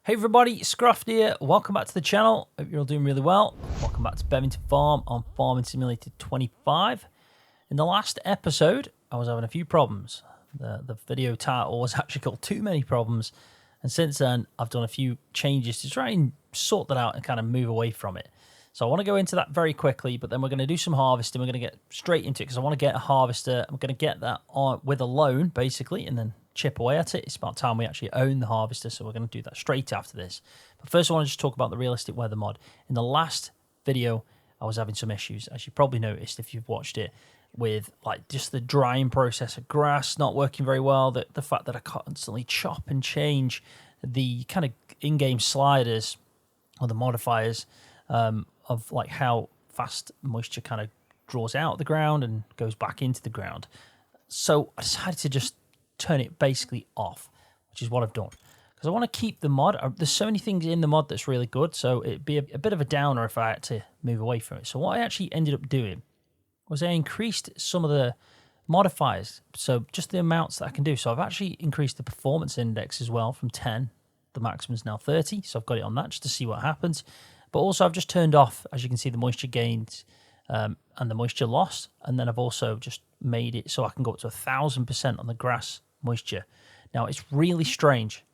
Hey everybody, Scroft here. Welcome back to the channel. Hope you're all doing really well. Welcome back to Bevington Farm on Farming Simulator 25. In the last episode, I was having a few problems. The video title was actually called Too Many Problems. And since then, I've done a few changes to try and sort that out and kind of move away from it. So I want to go into that very quickly, but then we're going to do some harvesting. We're going to get straight into it because I want to get a harvester. I'm going to get that on with a loan, basically, and then chip away at it. It's about time we actually own the harvester, so we're going to do that straight after this. But first I want to just talk about the realistic weather mod. In the last video, I was having some issues, as you probably noticed if you've watched it, with like just the drying process of grass not working very well, the fact that I constantly chop and change the kind of in-game sliders or the modifiers of like how fast moisture kind of draws out of the ground and goes back into the ground. So I decided to just turn it basically off, which is what I've done, because I want to keep the mod. There's so many things in the mod that's really good, so it'd be a bit of a downer if I had to move away from it. So what I actually ended up doing was I increased some of the modifiers, so just the amounts that I can do. So I've actually increased the performance index as well from 10. The maximum is now 30, so I've got it on that just to see what happens. But also I've just turned off, as you can see, the moisture gains and the moisture loss, and then I've also just made it so I can go up to 1,000% on the grass moisture. Now it's really strange.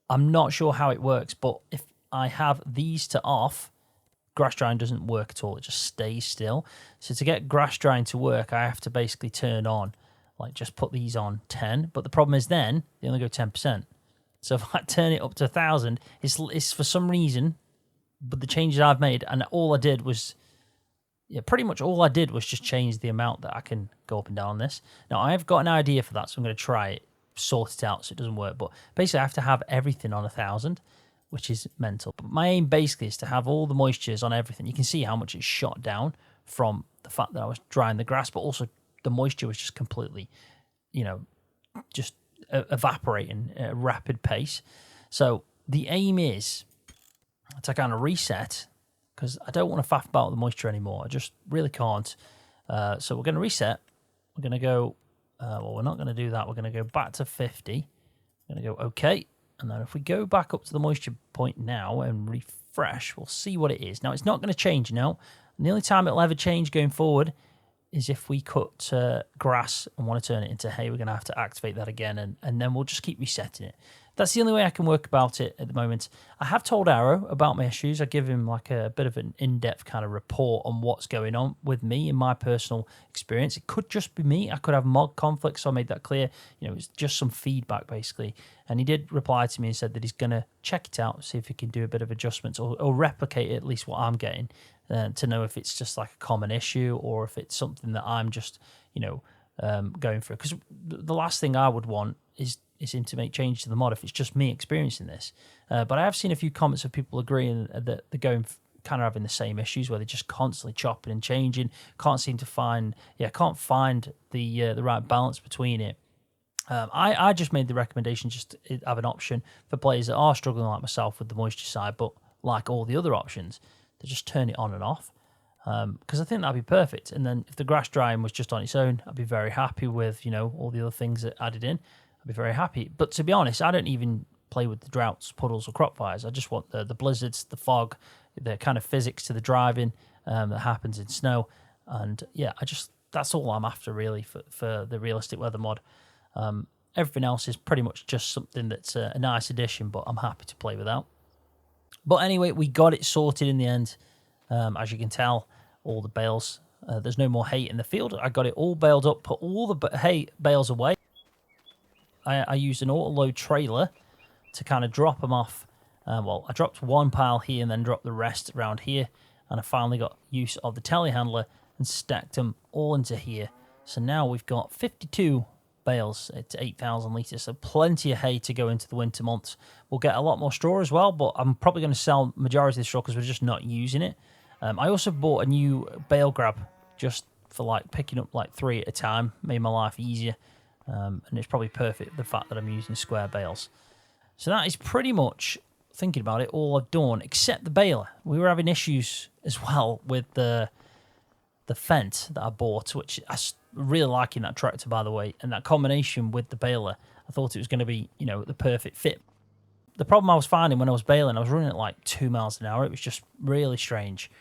I'm not sure how it works, but if I have these to off, grass drying doesn't work at all. It just stays still. So to get grass drying to work, I have to basically turn on, like just put these on 10. But the problem is then they only go 10%. So if I turn it up to 1,000, it's for some reason, but the changes I've made, and all I did was, pretty much all I did was just change the amount that I can go up and down on this. Now I've got an idea for that, so I'm going to try it, sort it out so it doesn't work. But basically I have to have everything on 1,000, which is mental. But my aim basically is to have all the moistures on everything. You can see how much it's shot down from the fact that I was drying the grass, but also the moisture was just completely, just evaporating at a rapid pace. So the aim is to kind of reset, because I don't want to faff about the moisture anymore. I just really can't. So we're going to reset. We're going to go, well, we're not going to do that. We're going to go back to 50. We're going to go OK. And then if we go back up to the moisture point now and refresh, we'll see what it is. Now, it's not going to change now. And the only time it'll ever change going forward is if we cut grass and want to turn it into hay. We're going to have to activate that again, and then we'll just keep resetting it. That's the only way I can work about it at the moment. I have told Arrow about my issues. I give him like a bit of an in-depth kind of report on what's going on with me in my personal experience. It could just be me. I could have mod conflicts, so I made that clear. It's just some feedback basically. And he did reply to me and said that he's going to check it out, see if he can do a bit of adjustments or replicate at least what I'm getting, to know if it's just like a common issue or if it's something that I'm just, going through. Because the last thing I would want is him to make changes to the mod if it's just me experiencing this. But I have seen a few comments of people agreeing that they're going kind of having the same issues where they're just constantly chopping and changing, can't find the right balance between it. I just made the recommendation just to have an option for players that are struggling like myself with the moisture side, but like all the other options, to just turn it on and off. Because I think that'd be perfect. And then if the grass drying was just on its own, I'd be very happy with, all the other things that added in. I'd be very happy. But to be honest, I don't even play with the droughts, puddles, or crop fires. I just want the blizzards, the fog, the kind of physics to the driving that happens in snow. And yeah, that's all I'm after really for the realistic weather mod. Everything else is pretty much just something that's a nice addition, but I'm happy to play without. But anyway, we got it sorted in the end. As you can tell, all the bales, there's no more hay in the field. I got it all baled up, put all the hay bales away. I used an auto-load trailer to kind of drop them off. I dropped one pile here and then dropped the rest around here. And I finally got use of the telehandler and stacked them all into here. So now we've got 52 bales at 8,000 litres. So plenty of hay to go into the winter months. We'll get a lot more straw as well, but I'm probably going to sell majority of the straw because we're just not using it. I also bought a new bale grab just for like picking up like 3 at a time. Made my life easier. And it's probably perfect, the fact that I'm using square bales. So that is pretty much, thinking about it, all I've done, except the baler. We were having issues as well with the Fendt that I bought, which I really liking that tractor, by the way, and that combination with the baler. I thought it was going to be, the perfect fit. the problem I was finding when I was baling, I was running at like 2 miles an hour. It was just really strange.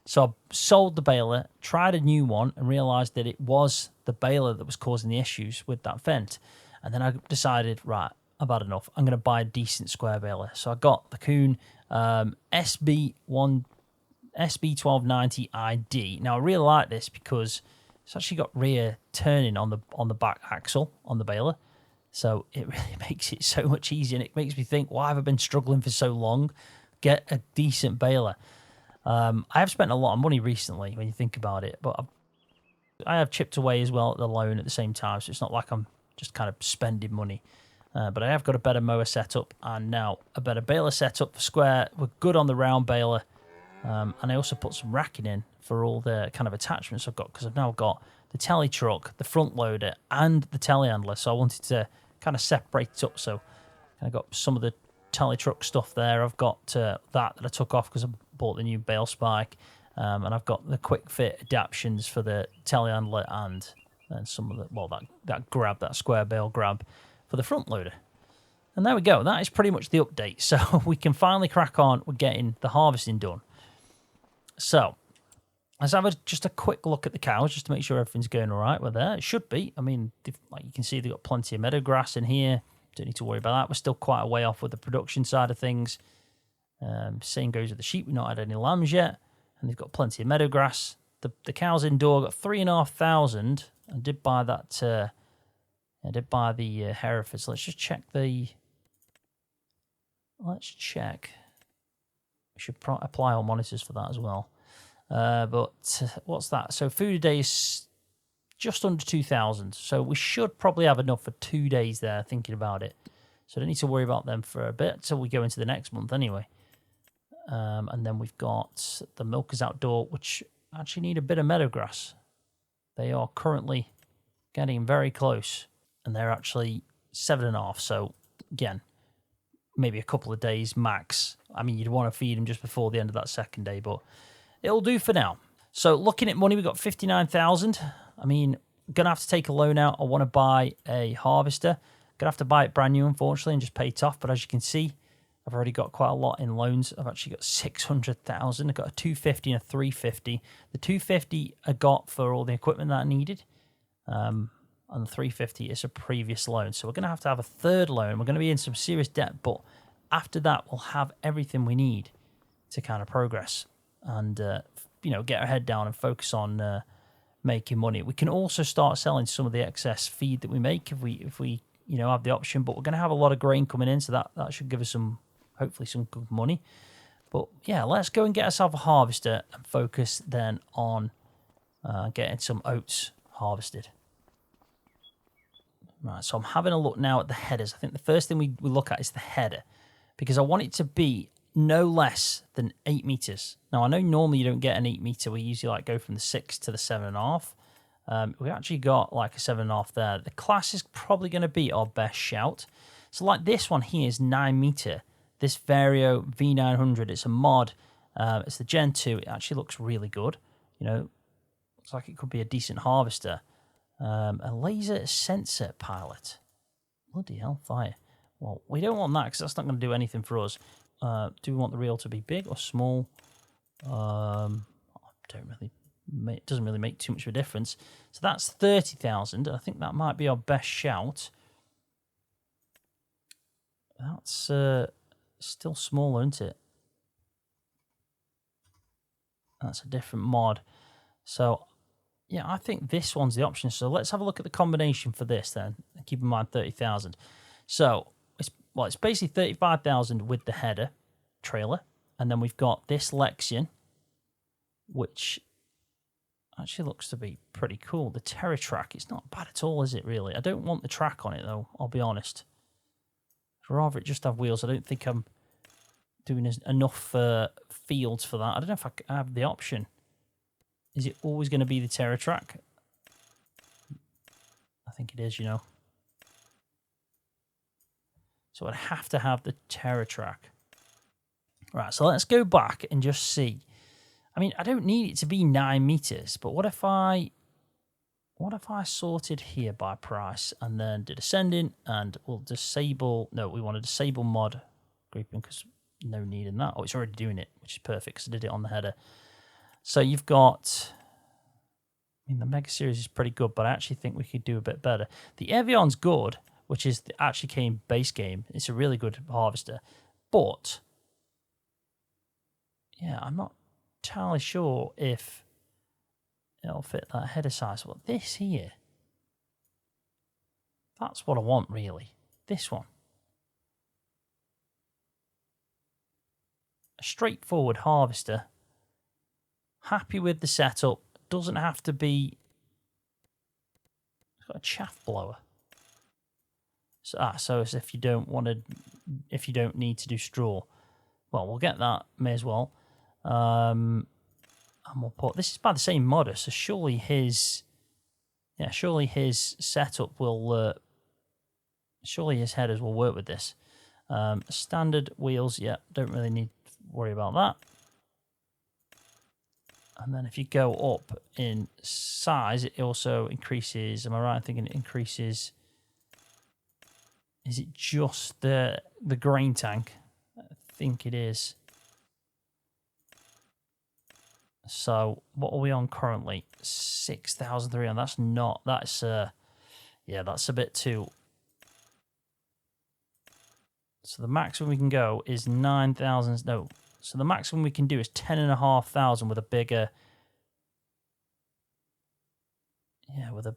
So I sold the baler, tried a new one, and realised that it was the baler that was causing the issues with that vent. And then I decided, right, I've had enough. I'm going to buy a decent square baler. So I got the Kuhn SB1290 ID. Now I really like this because it's actually got rear turning on the back axle on the baler. So it really makes it so much easier, and it makes me think, why have I been struggling for so long? Get a decent baler. I have spent a lot of money recently when you think about it, but I have chipped away as well at the loan at the same time, so it's not like I'm just kind of spending money. But I have got a better mower setup and now a better baler setup for square. We're good on the round baler, and I also put some racking in for all the kind of attachments I've got, because I've now got the telly truck, the front loader, and the telehandler. So I wanted to kind of separate it up. So I got some of the telly truck stuff there. I've got that I took off because I bought the new bale spike, and I've got the quick fit adaptions for the telehandler and some of the, well, that grab, that square bale grab for the front loader. And there we go. That is pretty much the update. So we can finally crack on with getting the harvesting done. So let's have just a quick look at the cows just to make sure everything's going all right with there. It should be. I mean, like you can see, they've got plenty of meadow grass in here. Don't need to worry about that. We're still quite a way off with the production side of things. Same goes with the sheep. We've not had any lambs yet, and they've got plenty of meadow grass. The cows indoor got 3,500. I did buy that. I did buy the Herefords. Let's just check the. Let's check. We should apply our monitors for that as well. But what's that? So food a day is just under 2,000. So we should probably have enough for 2 days there, thinking about it. So I don't need to worry about them for a bit till we go into the next month anyway. And then we've got the milkers outdoor, which actually need a bit of meadow grass. They are currently getting very close, and they're actually 7.5. So again, maybe a couple of days max. I mean, you'd want to feed them just before the end of that second day, but it'll do for now. So looking at money, we've got 59,000. I mean, I'm going to have to take a loan out. I want to buy a harvester. Going to have to buy it brand new, unfortunately, and just pay it off. But as you can see, I've already got quite a lot in loans. I've actually got 600,000. I've got a 250 and a 350. The 250 I got for all the equipment that I needed. And the 350 is a previous loan. So we're going to have a third loan. We're going to be in some serious debt. But after that, we'll have everything we need to kind of progress and, get our head down and focus on making money. We can also start selling some of the excess feed that we make if we have the option. But we're going to have a lot of grain coming in, so that should give us hopefully some good money. But yeah, let's go and get ourselves a harvester and focus then on getting some oats harvested. Right, so I'm having a look now at the headers. I think the first thing we look at is the header, because I want it to be no less than 8 meters. Now, I know normally you don't get an 8 meter. We usually go from the 6 to the 7.5. We actually got like a 7.5 there. The class is probably going to be our best shout. So like this one here is 9 meter. This Vario V900, it's a mod. It's the Gen 2. It actually looks really good. Looks like it could be a decent harvester. A laser sensor pilot. Bloody hell, fire. Well, we don't want that because that's not going to do anything for us. Do we want the reel to be big or small? It doesn't really make too much of a difference. So that's 30,000. I think that might be our best shout. That's still smaller, isn't it? That's a different mod. So yeah, I think this one's the option. So let's have a look at the combination for this then. Keep in mind 30,000. So it's basically 35,000 with the header trailer, and then we've got this Lexion, which actually looks to be pretty cool. The Terra track, it's not bad at all, is it really? I don't want the track on it though, I'll be honest. I'd rather it just have wheels. I don't think I'm doing enough fields for that. I don't know if I have the option. Is it always going to be the Terra track? I think it is, So I'd have to have the Terra track. Right, so let's go back and just see. I mean, I don't need it to be 9 meters, but what if I sorted here by price and then did ascending, and we'll disable, no, we want to disable mod grouping because no need in that. Oh, it's already doing it, which is perfect because I did it on the header. So you've got, I mean, the Mega Series is pretty good, but I actually think we could do a bit better. The Evian's good, which is the actually came base game. It's a really good harvester, but yeah, I'm not entirely sure if it'll fit that header size. Well, this here, that's what I want, really. This one. A straightforward harvester. Happy with the setup. Doesn't have to be... It's got a chaff blower. So as if you don't want to... If you don't need to do straw. Well, we'll get that. May as well. And we'll put... This is by the same modder, so surely his... Yeah, surely his setup will... surely his headers will work with this. Standard wheels, yeah, don't really need to worry about that. And then if you go up in size, it also increases. Am I right in thinking it increases? Is it just the grain tank? I think it is. So what are we on currently? 6,300. That's not. That's yeah, that's a bit too. So the maximum we can go is 9,000. No. So the maximum we can do is 10,500 with a bigger... Yeah, with a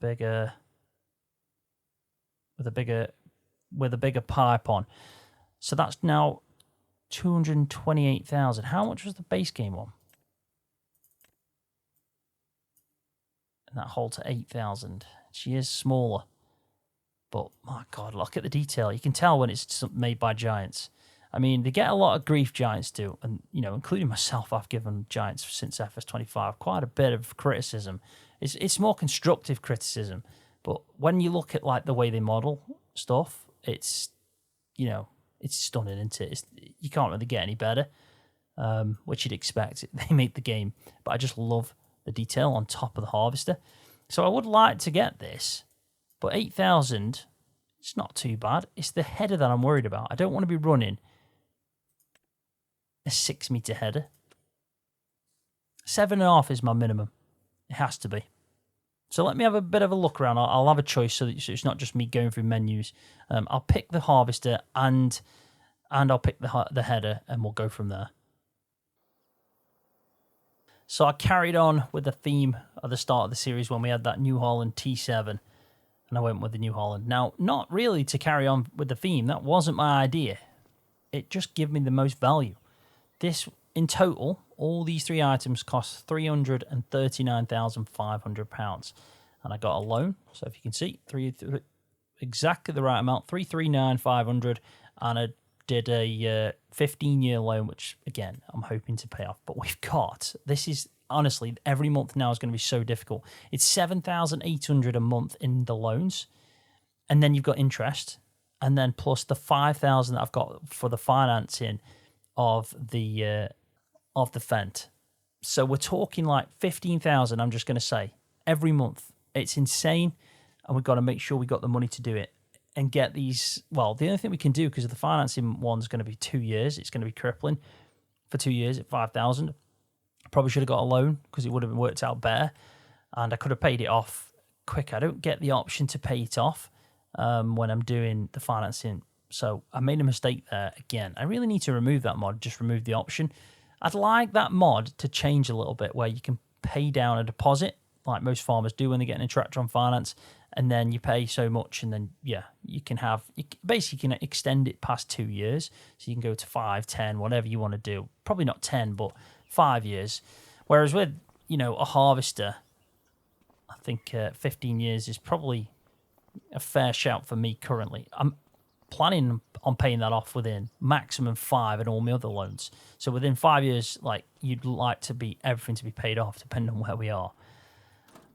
bigger pipe on. So that's now 228,000. How much was the base game one? And that holds to 8,000. She is smaller. But my God, look at the detail. You can tell when it's made by giants. I mean, they get a lot of grief, giants do, and, you know, including myself, I've given giants since FS25 quite a bit of criticism. It's more constructive criticism, but when you look at, like, the way they model stuff, it's, you know, it's stunning, isn't it? You can't really get any better, which you'd expect. They made the game, but I just love the detail on top of the harvester. So I would like to get this, but 8,000, it's not too bad. It's the header that I'm worried about. I don't want to be running a 6-meter header. 7.5 is my minimum. It has to be. So let me have a bit of a look around. I'll have a choice so that it's not just me going through menus. I'll pick the harvester and I'll pick the header, and we'll go from there. So I carried on with the theme at the start of the series when we had that New Holland T7, and I went with the New Holland. Now, not really to carry on with the theme. That wasn't my idea. It just gave me the most value. This, in total, all these three items cost £339,500. And I got a loan, so if you can see, exactly the right amount, £339,500, and I did a 15-year loan, which, again, I'm hoping to pay off. But we've got, this is, honestly, every month now is going to be so difficult. It's £7,800 a month in the loans, and then you've got interest, and then plus the £5,000 that I've got for the financing of the Fent. So we're talking like 15,000, I'm just going to say, every month. It's insane, and we've got to make sure we got the money to do it and get these. Well, the only thing we can do, because the financing one's going to be 2 years, it's going to be crippling for 2 years at 5,000. Probably should have got a loan because it would have worked out better, and I could have paid it off quicker. I don't get the option to pay it off when I'm doing the financing. So I made a mistake there again. I really need to remove that mod, just remove the option. I'd like that mod to change a little bit where you can pay down a deposit like most farmers do when they get a tractor on finance, and then you pay so much, and then, yeah, you can extend it past 2 years. So you can go to 5, 10, whatever you want to do. Probably not 10, but 5 years. Whereas with, you know, a harvester, I think 15 years is probably a fair shout for me currently. I'm planning on paying that off within maximum 5 and all my other loans. So within 5 years, like, you'd like to be everything to be paid off, depending on where we are.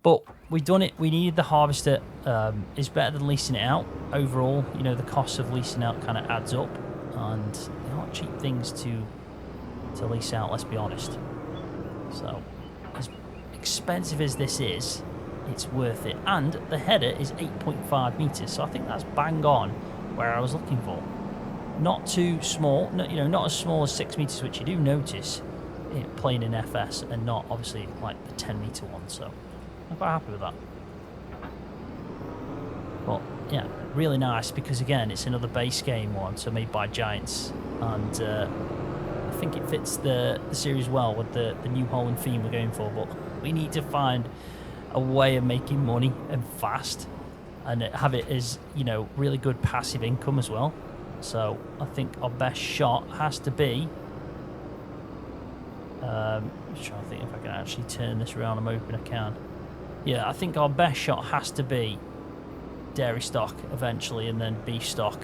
But we've done it. We needed the harvester. It's better than leasing it out. Overall, you know, the cost of leasing out kind of adds up, and they're not cheap things to lease out, let's be honest. So as expensive as this is, it's worth it. And the header is 8.5 meters, so I think that's bang on where I was looking for. not too small, no, you know, not as small as 6 meters, which you do notice it playing in FS, and not obviously like the 10-meter one. So I'm quite happy with that. But yeah, really nice, because again, it's another base game one, so made by Giants, and I think it fits the series well with the New Holland theme we're going for. But we need to find a way of making money and fast, and have it as, you know, really good passive income as well. So I think our best shot has to be, I'm trying to think if I can actually turn this around. I'm hoping I can. Yeah, I think our best shot has to be dairy stock eventually, and then beef stock,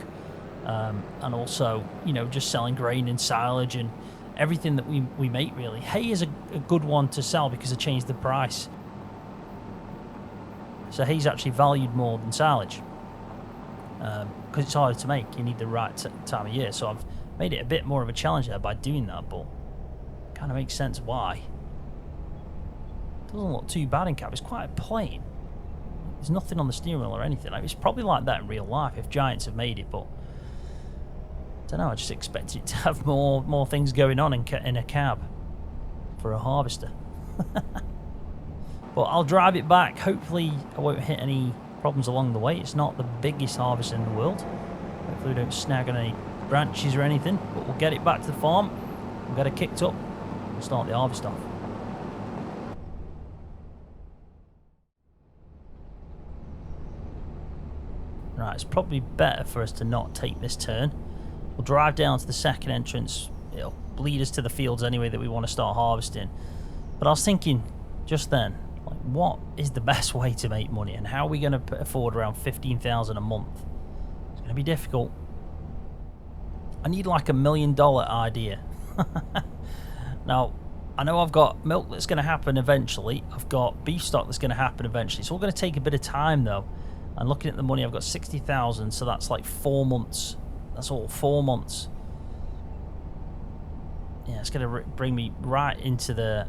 and also, you know, just selling grain and silage and everything that we make really. Hay is a good one to sell because I changed the price. So hay's actually valued more than silage, because it's harder to make. You need the right time of year. So I've made it a bit more of a challenge there by doing that, but kind of makes sense why. Doesn't look too bad in cap. It's quite plain. There's nothing on the steering wheel or anything. Like, it's probably like that in real life if Giants have made it, but I don't know. I just expected it to have more things going on in a cab for a harvester. But I'll drive it back. Hopefully I won't hit any problems along the way. It's not the biggest harvester in the world. Hopefully we don't snag on any branches or anything. But we'll get it back to the farm. We'll get it kicked up and start the harvest off. Right, it's probably better for us to not take this turn. We'll drive down to the second entrance. It'll lead us to the fields anyway that we want to start harvesting. But I was thinking just then, like, what is the best way to make money, and how are we going to afford around 15,000 a month? It's going to be difficult. I need like $1 million idea. Now, I know I've got milk that's going to happen eventually. I've got beef stock that's going to happen eventually. It's all going to take a bit of time though. And looking at the money, I've got 60,000, so that's like 4 months. That's all, 4 months. Yeah, it's going to bring me right into the...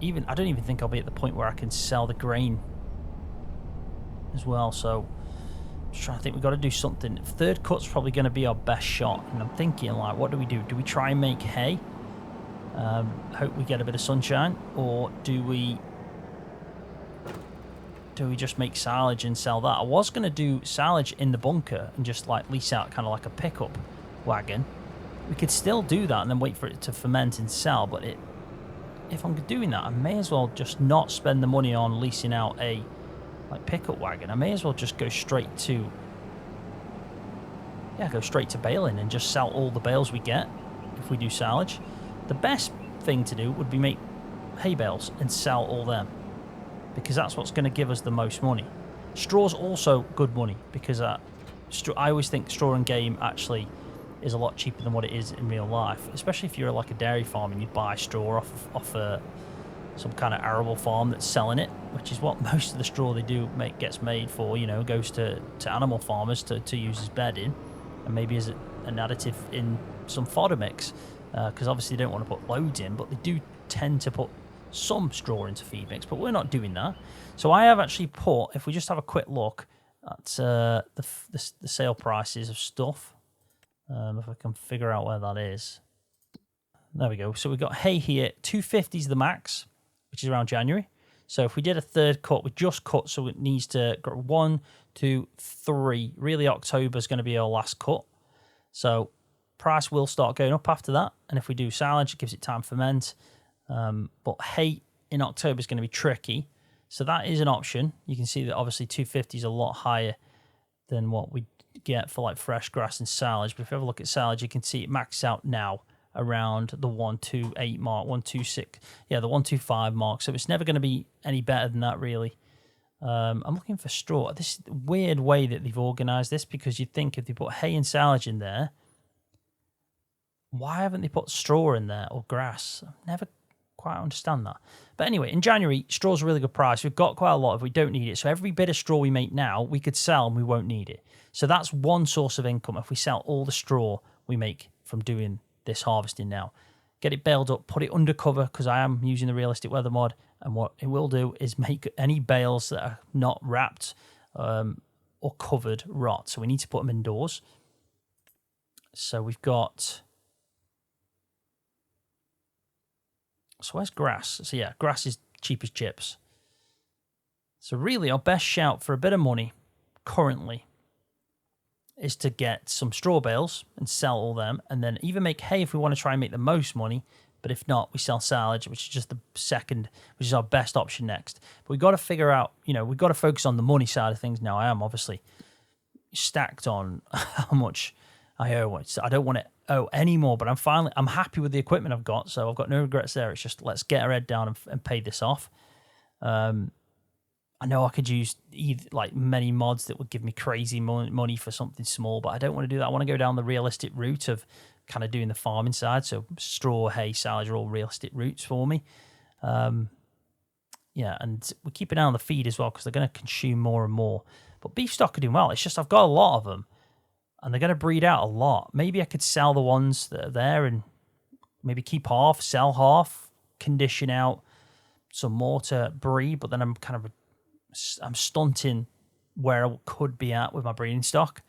I don't even think I'll be at the point where I can sell the grain as well. So I'm just trying to think. We've got to do something. Third cut's probably going to be our best shot. And I'm thinking, like, what do we do? Do we try and make hay? Hope we get a bit of sunshine, or do we just make silage and sell that? I was going to do silage in the bunker and just like lease out kind of like a pickup wagon. We could still do that and then wait for it to ferment and sell, but if I'm doing that, I may as well just not spend the money on leasing out a like pickup wagon. I may as well just go straight to baling and just sell all the bales we get if we do silage. The best thing to do would be make hay bales and sell all them, because that's what's going to give us the most money. Straw's also good money, because I always think straw and game actually is a lot cheaper than what it is in real life, especially if you're like a dairy farm and you buy straw off some kind of arable farm that's selling it, which is what most of the straw they do gets made for, you know, goes to animal farmers to use as bedding, and maybe as an additive in some fodder mix, because obviously they don't want to put loads in, but they do tend to put some straw into feed mix, but we're not doing that. So I have actually put, if we just have a quick look at the sale prices of stuff, if I can figure out where that is. There we go. So we've got hay here. 250 is the max, which is around January. So if we did a third cut, we just cut, so it needs to go 1, 2, 3. Really, October is going to be our last cut. So price will start going up after that. And if we do silage, it gives it time to ferment. But hay in October is going to be tricky. So that is an option. You can see that obviously 250 is a lot higher than what we get for like fresh grass and silage. But if you have a look at silage, you can see it maxes out now around the 128 mark, 126, yeah, the 125 mark. So it's never going to be any better than that, really. I'm looking for straw. This weird way that they've organised this, because you'd think if they put hay and silage in there, why haven't they put straw in there or grass? I've never quite understand that. But anyway, in January, straw's a really good price. We've got quite a lot if we don't need it. So every bit of straw we make now, we could sell and we won't need it. So that's one source of income if we sell all the straw we make from doing this harvesting now. Get it baled up, put it under cover, because I am using the realistic weather mod, and what it will do is make any bales that are not wrapped or covered rot. So we need to put them indoors. So we've got... So where's grass? So yeah, grass is cheap as chips. So really our best shout for a bit of money currently is to get some straw bales and sell all them, and then either make hay if we want to try and make the most money, but if not, we sell silage, which is just the second, which is our best option next. But we've got to figure out, you know, we've got to focus on the money side of things now. I am obviously stacked on how much I owe. I don't want to owe any more, but I'm happy with the equipment I've got, so I've got no regrets there. It's just let's get our head down and pay this off. I know I could use like many mods that would give me crazy money for something small, but I don't want to do that. I want to go down the realistic route of kind of doing the farming side. So straw, hay, silage are all realistic routes for me. Yeah, and we keep an eye on the feed as well because they're going to consume more and more. But beef stock are doing well. It's just I've got a lot of them, and they're going to breed out a lot. Maybe I could sell the ones that are there and maybe keep half, sell half, condition out some more to breed, but then I'm stunting where I could be at with my breeding stock.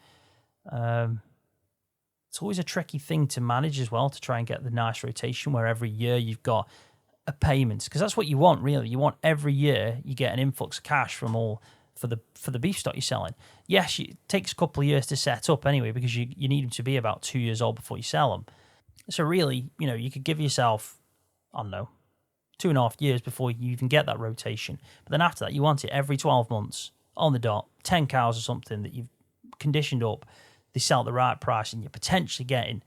It's always a tricky thing to manage as well, to try and get the nice rotation where every year you've got a payment, because that's what you want really. You want every year you get an influx of cash from all for the beef stock you're selling. Yes, it takes a couple of years to set up anyway, because you need them to be about 2 years old before you sell them. So really, you know, you could give yourself, I don't know, 2.5 years before you even get that rotation. But then after that, you want it every 12 months on the dot, 10 cows or something that you've conditioned up. They sell at the right price, and you're potentially getting,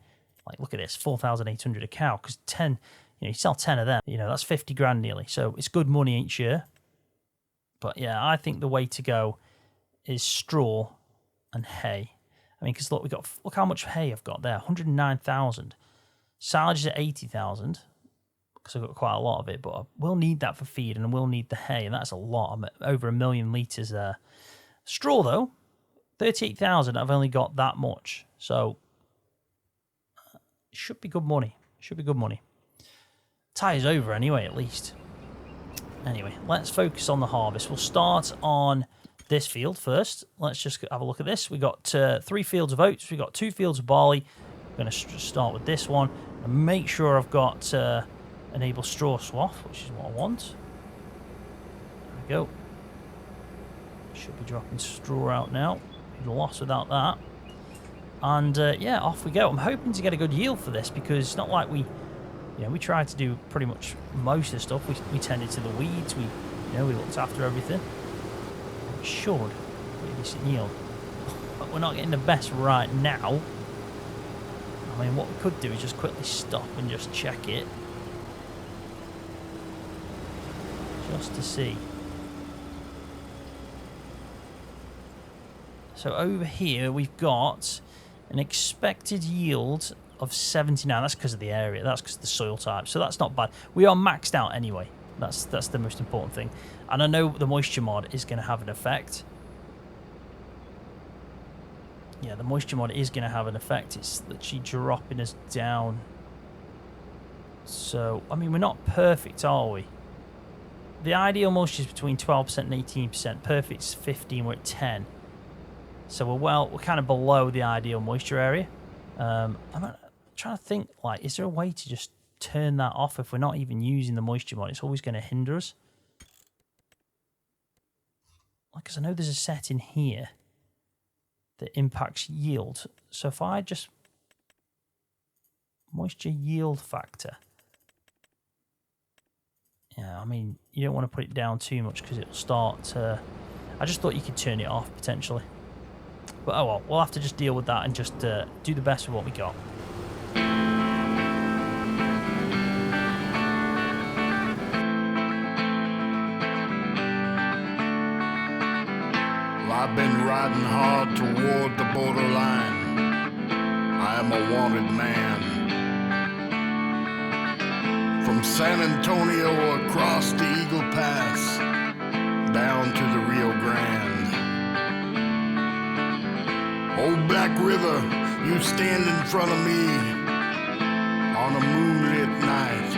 like, look at this, 4,800 a cow, because 10, you sell 10 of them, that's 50 grand nearly. So it's good money each year. But yeah, I think the way to go is straw and hay. I mean, because look how much hay I've got there, 109,000. Silage is at 80,000. Because I've got quite a lot of it, but I will need that for feed, and I will need the hay, and that's a lot. I'm at over 1 million litres there. Straw, though, 38,000, I've only got that much. So, it should be good money. Should be good money. Tie's over anyway, at least. Anyway, let's focus on the harvest. We'll start on this field first. Let's just have a look at this. We got 3 fields of oats. We got 2 fields of barley. I'm going to start with this one and make sure I've got... enable straw swath, which is what I want. There we go. Should be dropping straw out now. Be lost without that. And yeah, off we go. I'm hoping to get a good yield for this, because it's not like we tried to do pretty much most of the stuff. We tended to the weeds. We looked after everything. We should get a decent yield, but we're not getting the best right now. I mean, what we could do is just quickly stop and just check it. Just to see. So over here we've got an expected yield of 79. That's because of the area. That's because of the soil type. So that's not bad. We are maxed out anyway. That's the most important thing. And I know the moisture mod is going to have an effect. Yeah, the moisture mod is going to have an effect. It's literally dropping us down. So, I mean, we're not perfect, are we? The ideal moisture is between 12% and 18%. Perfect is 15, we're at 10. So we're kind of below the ideal moisture area. I'm trying to think, like, is there a way to just turn that off if we're not even using the moisture mod? It's always going to hinder us. Because I know there's a setting here that impacts yield. So if I just... moisture yield factor... Yeah, I mean, you don't want to put it down too much because it'll start to... I just thought you could turn it off, potentially. But oh well, we'll have to just deal with that and just do the best with what we got. Well, I've been riding hard toward the borderline. I am a wanted man. From San Antonio across the Eagle Pass, down to the Rio Grande. Old Black River, you stand in front of me on a moonlit night.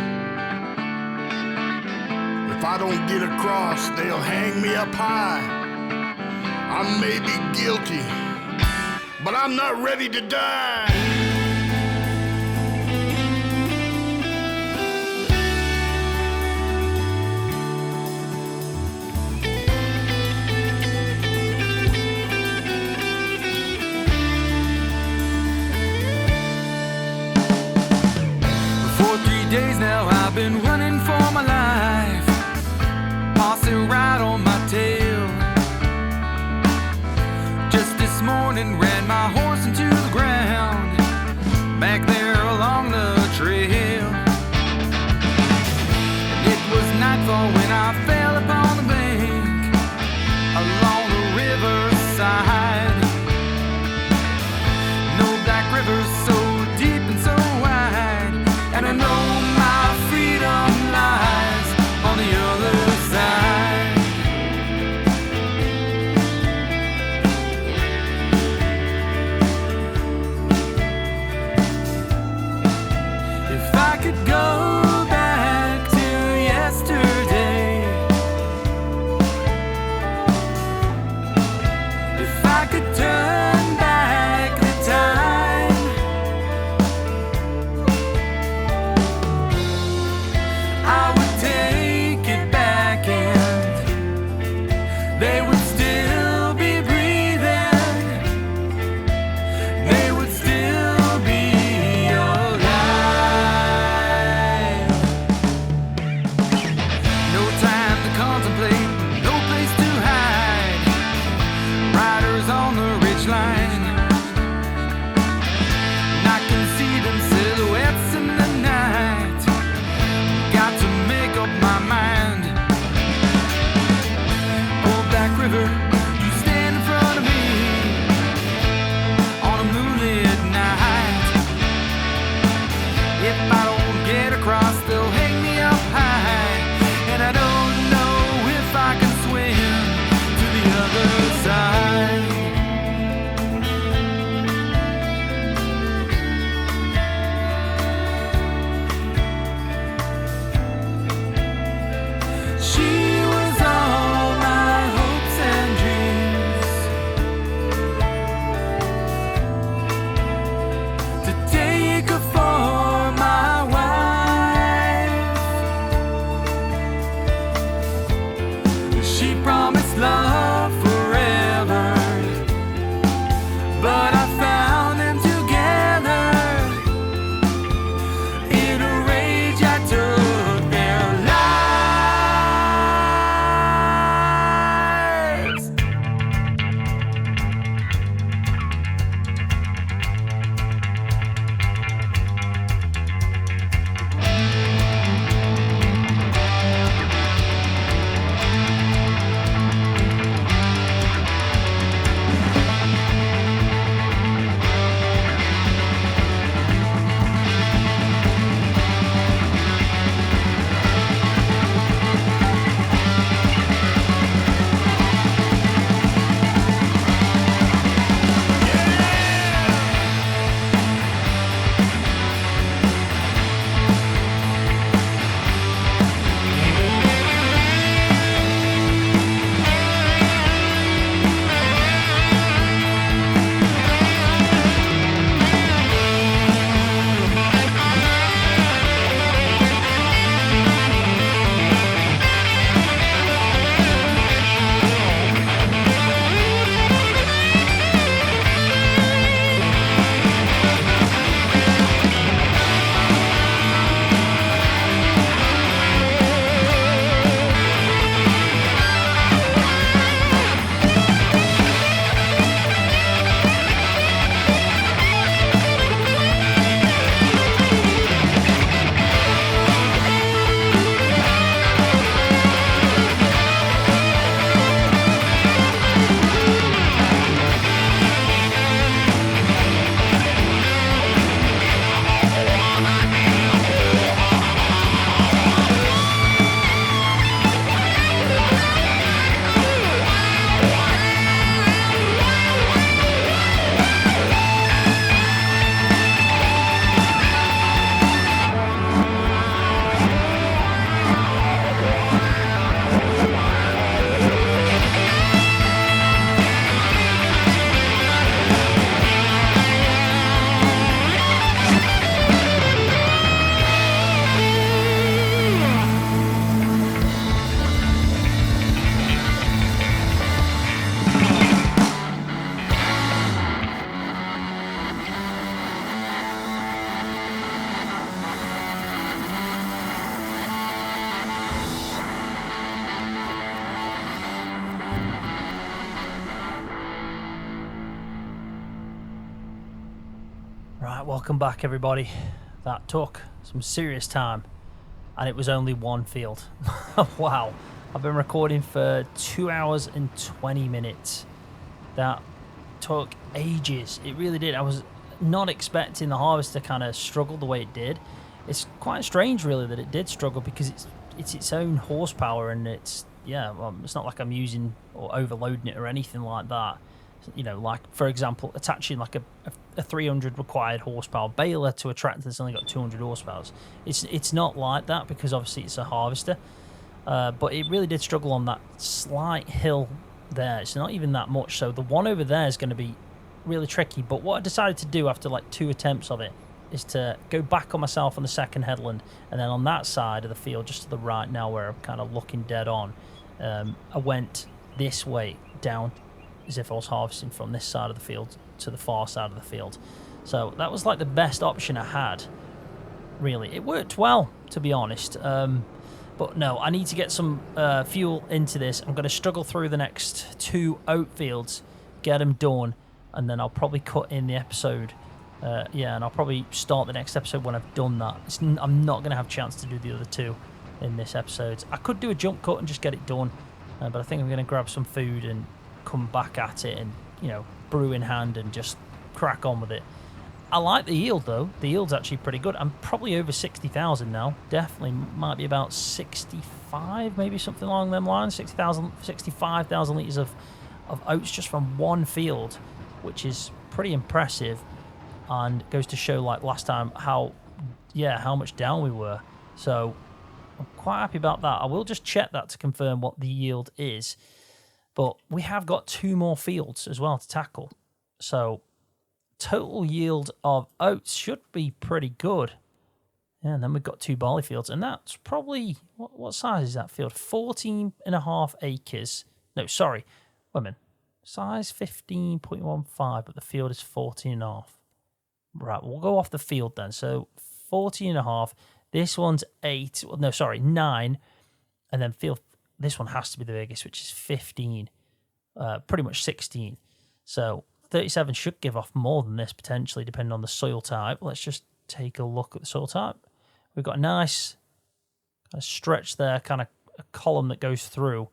If I don't get across, they'll hang me up high. I may be guilty, but I'm not ready to die. welcome back everybody. That took some serious time and it was only one field. Wow, I've been recording for 2 hours and 20 minutes. That took ages. It really did. I was not expecting the harvest to kind of struggle the way it did. It's quite strange really that it did struggle because it's its own horsepower and it's not like I'm using or overloading it or anything like that. You know, like for example, attaching like a 300 required horsepower baler to a tractor that's only got 200 horsepower. It's not like that because obviously it's a harvester. But it really did struggle on that slight hill there. It's not even that much. So the one over there is going to be really tricky. But what I decided to do after like 2 attempts of it is to go back on myself on the second headland, and then on that side of the field, just to the right now where I'm kind of looking dead on, I went this way down as if I was harvesting from this side of the field to the far side of the field. So that was like the best option I had, really. It worked well, to be honest. But no, I need to get some fuel into this. I'm going to struggle through the next 2 oat fields, get them done, and then I'll probably cut in the episode. And I'll probably start the next episode when I've done that. I'm not going to have a chance to do the other 2 in this episode. I could do a jump cut and just get it done, but I think I'm going to grab some food and come back at it and, you know, brew in hand and just crack on with it. I like the yield though. The yield's actually pretty good. I'm probably over 60,000 now. Definitely might be about 65, maybe something along them lines. 65,000 litres of oats just from one field, which is pretty impressive and goes to show like last time how much down we were. So I'm quite happy about that. I will just check that to confirm what the yield is. But we have got 2 more fields as well to tackle. So total yield of oats should be pretty good. Yeah, and then we've got 2 barley fields. And that's probably, what size is that field? 14.5 acres. No, sorry. Wait a minute. Size 15.15, but the field is 14.5. Right, we'll go off the field then. So 14.5. This one's 8. No, sorry, 9. And then field, this one has to be the biggest, which is 15. Pretty much 16. So 37 should give off more than this potentially, depending on the soil type. Let's just take a look at the soil type. We've got a nice stretch there, kind of a column that goes through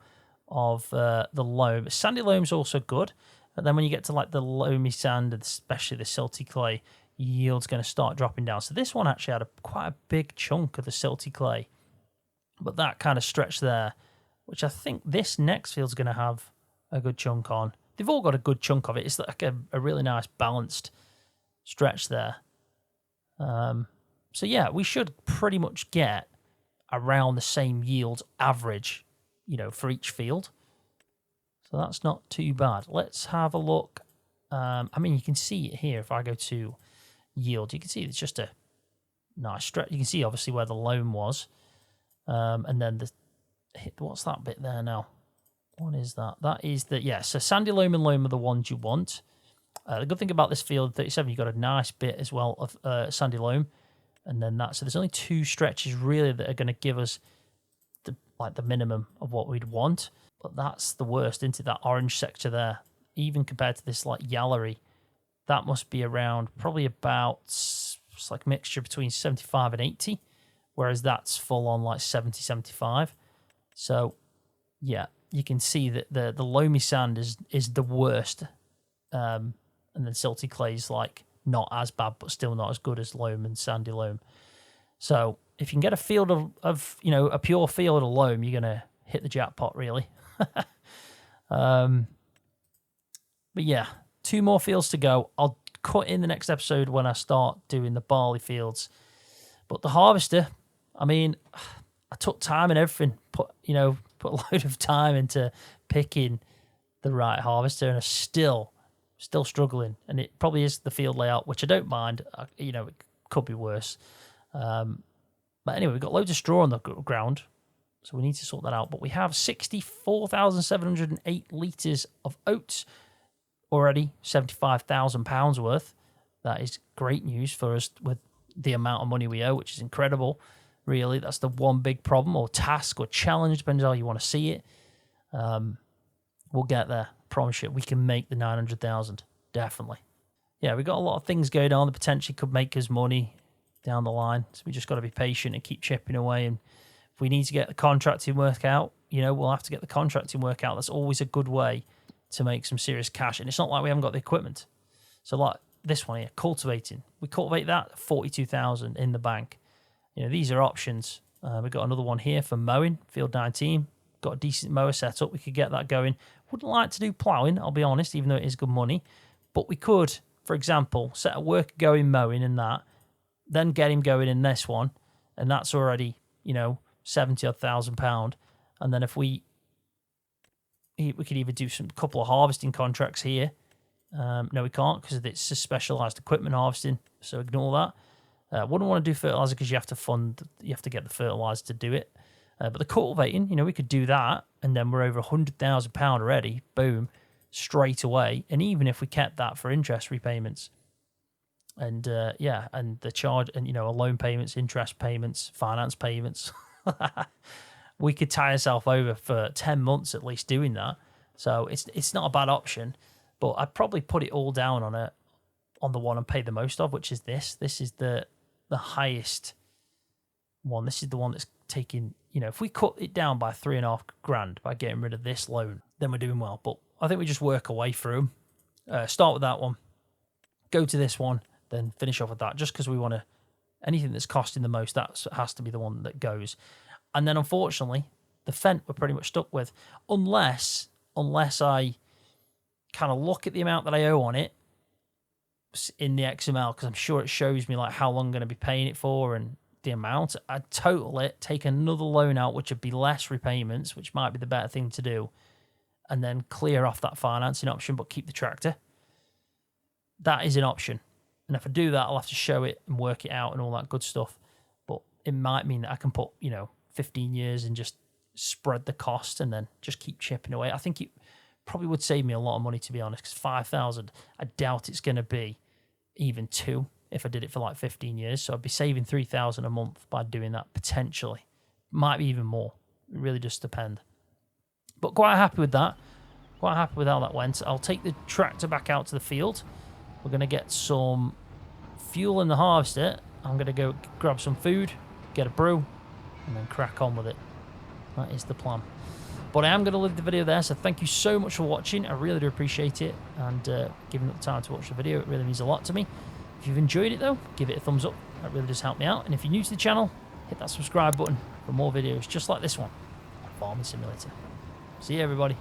of the loam. Sandy loam's also good. And then when you get to like the loamy sand, and especially the silty clay, yield's going to start dropping down. So this one actually had quite a big chunk of the silty clay. But that kind of stretch there, which I think this next field's going to have a good chunk on. They've all got a good chunk of it. It's like a really nice balanced stretch there. So yeah, we should pretty much get around the same yield average, you know, for each field. So that's not too bad. Let's have a look. I mean, you can see it here. If I go to yield, you can see it's just a nice stretch. You can see obviously where the loam was. And then what's that bit there now? What is that? That is so sandy loam and loam are the ones you want. The good thing about this field 37, you've got a nice bit as well of sandy loam, and then so there's only 2 stretches really that are going to give us the minimum of what we'd want. But that's the worst, into that orange sector there. Even compared to this like yallery, that must be around probably about, it's like mixture between 75 and 80. Whereas that's full on like 70, 75. So, yeah, you can see that the loamy sand is the worst. And then silty clay's like not as bad, but still not as good as loam and sandy loam. So if you can get a field of you know, a pure field of loam, you're going to hit the jackpot, really. But yeah, 2 more fields to go. I'll cut in the next episode when I start doing the barley fields. But the harvester, I mean, I took time and everything, put a load of time into picking the right harvester, and I'm still struggling. And it probably is the field layout, which I don't mind. You know, it could be worse. But anyway, we've got loads of straw on the ground, so we need to sort that out. But we have 64,708 litres of oats already, £75,000 worth. That is great news for us with the amount of money we owe, which is incredible. Really, that's the one big problem or task or challenge, depends on how you want to see it. We'll get there. I promise you, we can make the 900,000, definitely. yeah, we've got a lot of things going on that potentially could make us money down the line. So we just got to be patient and keep chipping away. And if we need to get the contracting work out, you know, we'll have to get the contracting work out. That's always a good way to make some serious cash. And it's not like we haven't got the equipment. So like this one here, cultivating. We cultivate that, 42,000 in the bank. You know, these are options. We've got another one here for mowing, field 19. Got a decent mower set up. We could get that going. Wouldn't like to do ploughing, I'll be honest, even though it is good money. But we could, for example, set a worker going mowing in that, then get him going in this one, and that's already, you know, £70,000. And then if we could either do some couple of harvesting contracts here. No, we can't because it's a specialised equipment harvesting, so ignore that. Wouldn't want to do fertiliser because you have to get the fertiliser to do it. But the cultivating, you know, we could do that, and then we're over £100,000 already. Boom, straight away. And even if we kept that for interest repayments, and and the charge, and you know, loan payments, interest payments, finance payments, we could tie ourselves over for 10 months at least doing that. So it's not a bad option. But I'd probably put it all down on the one and pay the most of, which is this. This is the highest one. This is the one that's taking, you know, if we cut it down by $3,500 by getting rid of this loan, then we're doing well. But I think we just work our way through them. Start with that one, go to this one, then finish off with that. Just because we want to, anything that's costing the most, that has to be the one that goes. And then unfortunately, the Fent we're pretty much stuck with, unless I kind of look at the amount that I owe on it in the XML, because I'm sure it shows me like how long I'm going to be paying it for and the amount. I'd total it, take another loan out, which would be less repayments, which might be the better thing to do, and then clear off that financing option, but keep the tractor. That is an option. And if I do that, I'll have to show it and work it out and all that good stuff. But it might mean that I can put, you know, 15 years and just spread the cost and then just keep chipping away. I think it probably would save me a lot of money, to be honest, because 5,000, I doubt it's going to be even 2 if I did it for like 15 years. So I'd be saving 3,000 a month by doing that, potentially. Might be even more. It really just depends. But quite happy with that. Quite happy with how that went. I'll take the tractor back out to the field. We're going to get some fuel in the harvester. I'm going to go grab some food, get a brew, and then crack on with it. That is the plan. But I am going to leave the video there, so thank you so much for watching. I really do appreciate it, and giving up the time to watch the video. It really means a lot to me. If you've enjoyed it, though, give it a thumbs up. That really does help me out. And if you're new to the channel, hit that subscribe button for more videos just like this one on Farming Simulator. See you, everybody.